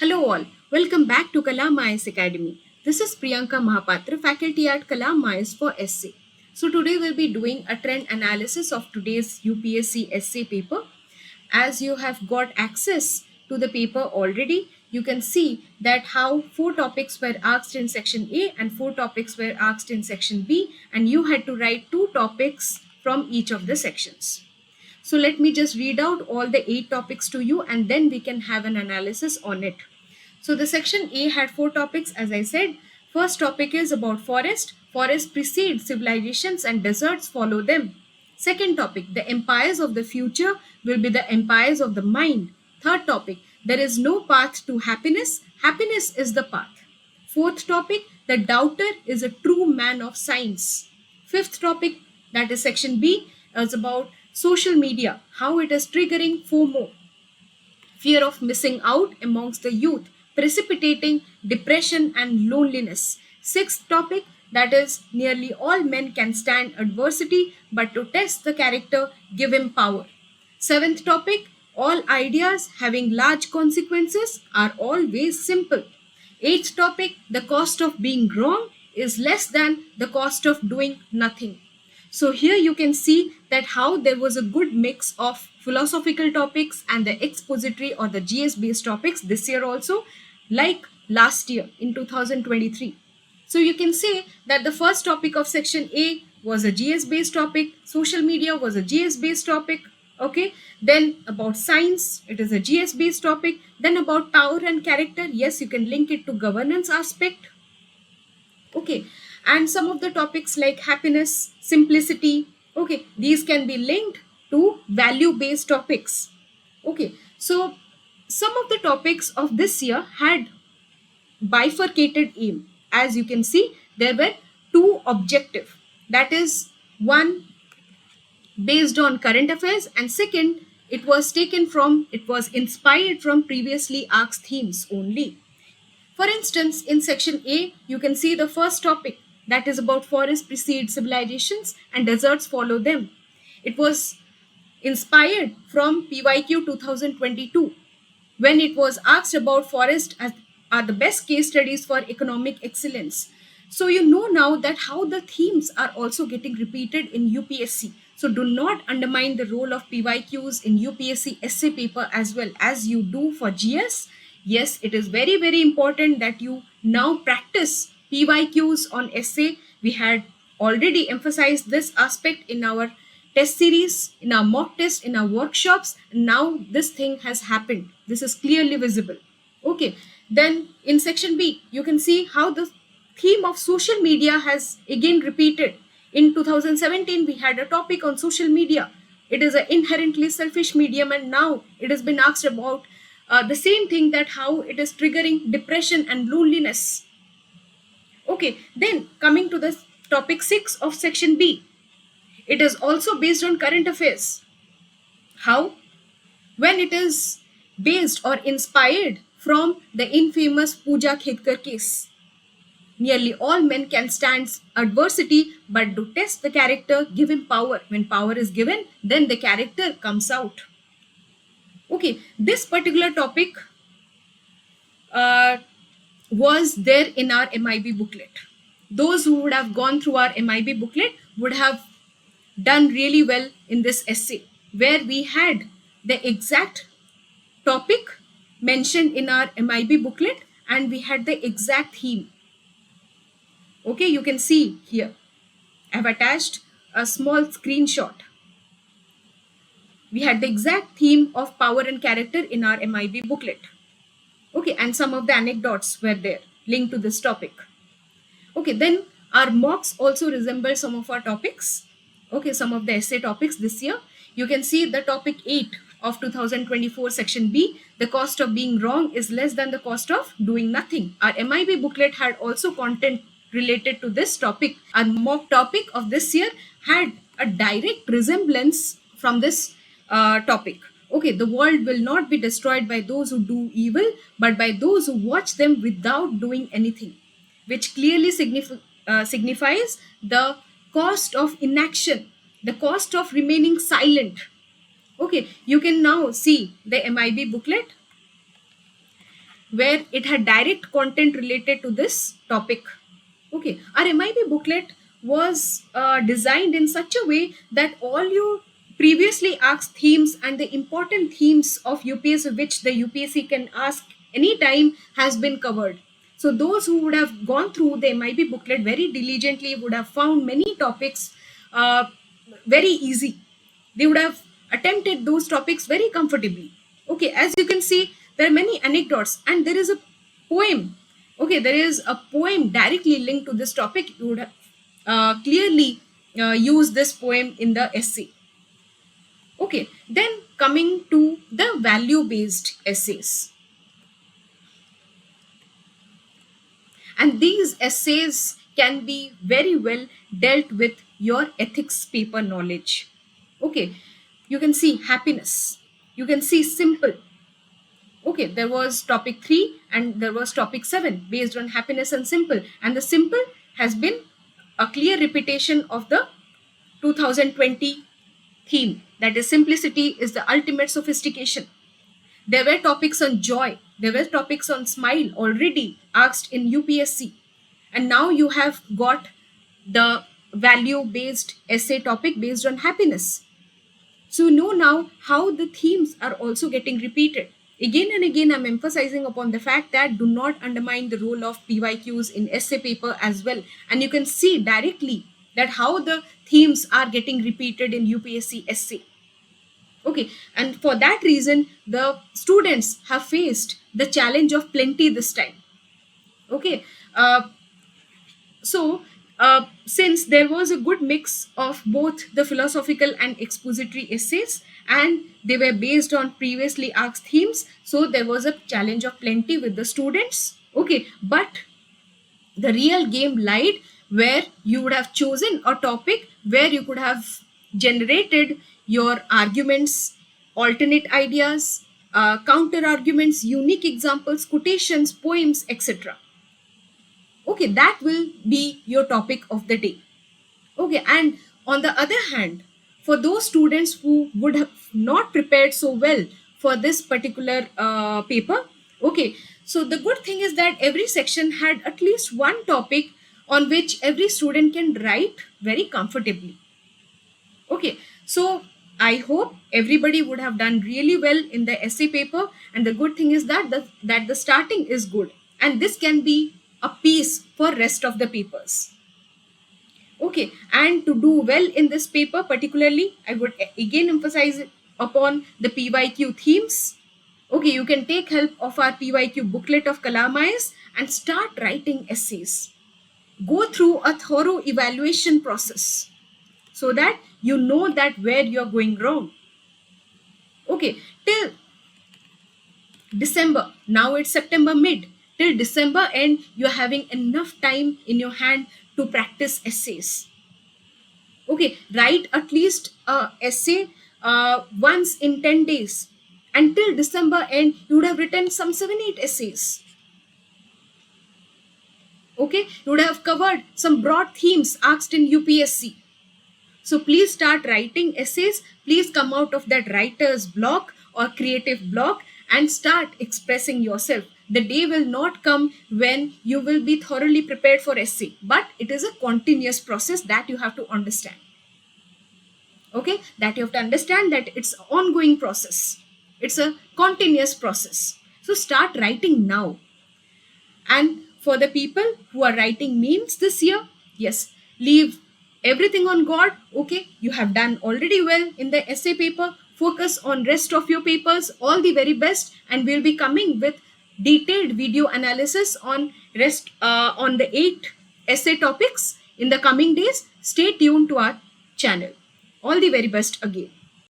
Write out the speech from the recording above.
Hello all, welcome back to Kala Mayas Academy. This is Priyanka Mahapatra, faculty at Kala Mayas for essay. So today we'll be doing a trend analysis of today's UPSC essay paper. As you have got access to the paper already, you can see that how 4 topics were asked in section A and 4 topics were asked in section B, and you had to write 2 topics from each of the sections. So let me just read out all the 8 topics to you and then we can have an analysis on it. So the section A had 4 topics, as I said. First topic is about forest. Forests precede civilizations and deserts follow them. Second topic, the empires of the future will be the empires of the mind. Third topic, there is no path to happiness. Happiness is the path. Fourth topic, the doubter is a true man of science. Fifth topic, that is section B, is about social media, how it is triggering FOMO, fear of missing out amongst the youth, precipitating depression and loneliness. Sixth topic, that is nearly all men can stand adversity, but to test the character, give him power. Seventh topic, all ideas having large consequences are always simple. Eighth topic, the cost of being wrong is less than the cost of doing nothing. So here you can see that how there was a good mix of philosophical topics and the expository or the GS based topics this year also, like last year in 2023. So you can say that the first topic of section A was a GS based topic, social media was a GS based topic, okay, then about science, it is a GS based topic, then about power and character, yes, you can link it to governance aspect, okay, and some of the topics like happiness, simplicity, okay, these can be linked to value based topics, okay. So some of the topics of this year had bifurcated aim. As you can see, there were 2 objective, that is one based on current affairs, and second, it was inspired from previously asked themes only. For instance, in section A, you can see the first topic, that is about forests precede civilizations and deserts follow them. It was inspired from PYQ 2022 when it was asked about forests as are the best case studies for economic excellence. So you know now that how the themes are also getting repeated in UPSC. So do not undermine the role of PYQs in UPSC essay paper as well as you do for GS. Yes, it is very, very important that you now practice PYQs on essay. We had already emphasized this aspect in our test series, in our mock test, in our workshops. Now this thing has happened. This is clearly visible. Okay, then in section B, you can see how the theme of social media has again repeated. In 2017, we had a topic on social media. It is an inherently selfish medium, and now it has been asked about the same thing, that how it is triggering depression and loneliness. Okay, then coming to the topic 6 of section B, it is also based on current affairs. How? When it is based or inspired from the infamous Pooja Khedkar case. Nearly all men can stand adversity, but to test the character, give him power. When power is given, then the character comes out. Okay, this particular topic uh, was there in our MIB booklet. Those who would have gone through our MIB booklet would have done really well in this essay, where we had the exact topic mentioned in our MIB booklet and we had the exact theme. Okay, you can see here. I have attached a small screenshot. We had the exact theme of power and character in our MIB booklet. Okay, and some of the anecdotes were there linked to this topic. Okay, then our mocks also resemble some of our topics. Okay, some of the essay topics this year. You can see the topic 8 of 2024 section B, the cost of being wrong is less than the cost of doing nothing. Our MIB booklet had also content related to this topic. Our mock topic of this year had a direct resemblance from this topic. Okay, the world will not be destroyed by those who do evil, but by those who watch them without doing anything, which clearly signifies the cost of inaction, the cost of remaining silent. Okay, you can now see the MIB booklet. where it had direct content related to this topic. Okay, our MIB booklet was designed in such a way that all you previously asked themes and the important themes of UPSC which the UPSC can ask anytime has been covered. So those who would have gone through the MIB booklet very diligently would have found many topics very easy. They would have attempted those topics very comfortably. Okay, as you can see, there are many anecdotes and there is a poem. Okay, there is a poem directly linked to this topic. You would clearly use this poem in the essay. Okay, then coming to the value-based essays. And these essays can be very well dealt with your ethics paper knowledge. Okay, you can see happiness. You can see simple. Okay, there was topic 3 and there was topic 7 based on happiness and simple. And the simple has been a clear repetition of the 2020 theme, that is simplicity is the ultimate sophistication. There were topics on joy. There were topics on smile already asked in UPSC. And now you have got the value-based essay topic based on happiness. So you know now how the themes are also getting repeated. Again and again, I'm emphasizing upon the fact that do not undermine the role of PYQs in essay paper as well. And you can see directly that how the themes are getting repeated in UPSC essay. Okay, and for that reason, the students have faced the challenge of plenty this time. Okay, since there was a good mix of both the philosophical and expository essays, and they were based on previously asked themes, so there was a challenge of plenty with the students. Okay, but the real game lied where you would have chosen a topic where you could have generated your arguments, alternate ideas, counter arguments, unique examples, quotations, poems, etc. Okay, that will be your topic of the day. Okay, and on the other hand, for those students who would have not prepared so well for this particular paper, okay, so the good thing is that every section had at least one topic on which every student can write very comfortably. Okay, so I hope everybody would have done really well in the essay paper, and the good thing is that the starting is good, and this can be a piece for rest of the papers. Okay, and to do well in this paper particularly, I would again emphasize upon the PYQ themes. Okay, you can take help of our PYQ booklet of Kalamais and start writing essays. Go through a thorough evaluation process so that you know that where you're going wrong. Okay, till December, now it's September mid, till December end, you're having enough time in your hand to practice essays. Okay, write at least a essay once in 10 days. Until December end, you would have written some 7-8 essays. Okay, you would have covered some broad themes asked in UPSC. So please start writing essays. Please come out of that writer's block or creative block and start expressing yourself. The day will not come when you will be thoroughly prepared for essay, but it is a continuous process that you have to understand. Okay, that you have to understand that it's an ongoing process. It's a continuous process. So start writing now. And for the people who are writing memes this year, yes, leave everything on God. Okay, you have done already well in the essay paper. Focus on rest of your papers. All the very best, and we'll be coming with detailed video analysis on rest on the 8 essay topics in the coming days. Stay tuned to our channel. All the very best again.